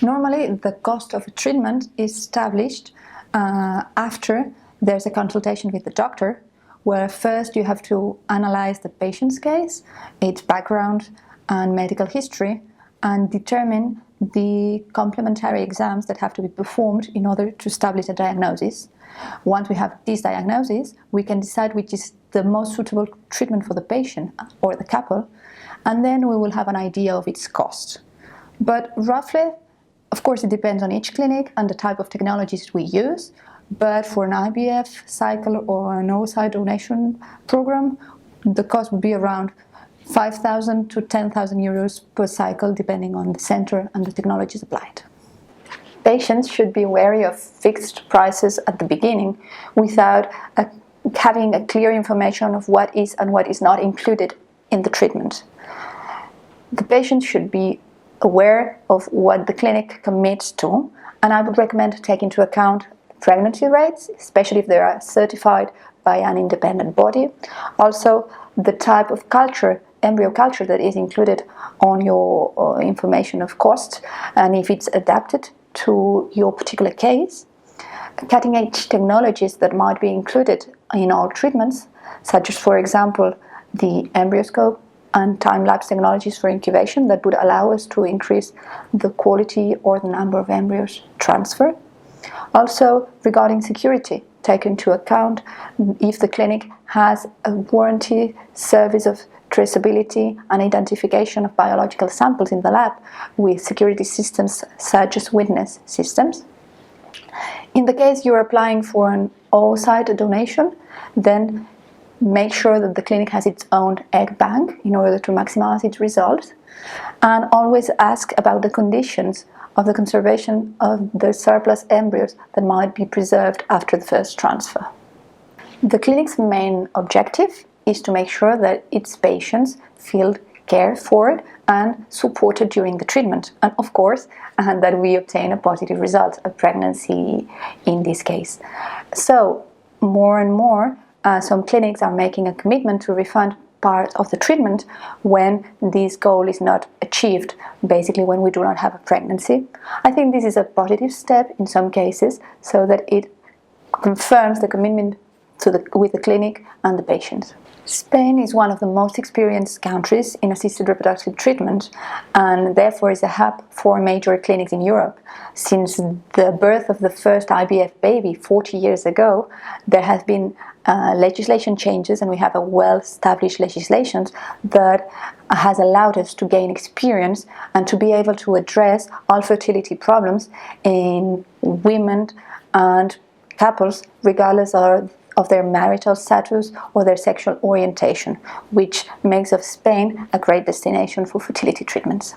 Normally, the cost of a treatment is established after there's a consultation with the doctor, where first you have to analyze the patient's case, its background and medical history, and determine the complementary exams that have to be performed in order to establish a diagnosis. Once we have this diagnosis, we can decide which is the most suitable treatment for the patient or the couple, and then we will have an idea of its cost. But roughly, of course, it depends on each clinic and the type of technologies we use, but for an IVF cycle or an oocyte donation program, the cost would be around 5,000 to 10,000 euros per cycle, depending on the center and the technologies applied. Patients should be wary of fixed prices at the beginning without having a clear information of what is and what is not included in the treatment. The patient should be aware of what the clinic commits to, and I would recommend taking into account pregnancy rates, especially if they are certified by an independent body. Also, the type of culture, embryo culture, that is included on your information of cost, and if it's adapted to your particular case. Cutting-edge technologies that might be included in all treatments, such as, for example, the embryoscope and time-lapse technologies for incubation that would allow us to increase the quality or the number of embryos transferred. Also, regarding security, take into account if the clinic has a warranty service of traceability and identification of biological samples in the lab with security systems such as witness systems. In the case you're applying for an oocyte donation, then make sure that the clinic has its own egg bank in order to maximize its results, and always ask about the conditions of the conservation of the surplus embryos that might be preserved after the first transfer. The clinic's main objective is to make sure that its patients feel cared for and supported during the treatment, and of course, that we obtain a positive result, a pregnancy in this case. So, more and more, some clinics are making a commitment to refund part of the treatment when this goal is not achieved, basically when we do not have a pregnancy. I think this is a positive step in some cases, so that it confirms the commitment with the clinic and the patient. Spain is one of the most experienced countries in assisted reproductive treatment, and therefore is a hub for major clinics in Europe. Since the birth of the first IVF baby 40 years ago, there has been legislation changes, and we have a well-established legislation that has allowed us to gain experience and to be able to address all fertility problems in women and couples, regardless of their marital status or their sexual orientation, which makes of Spain a great destination for fertility treatments.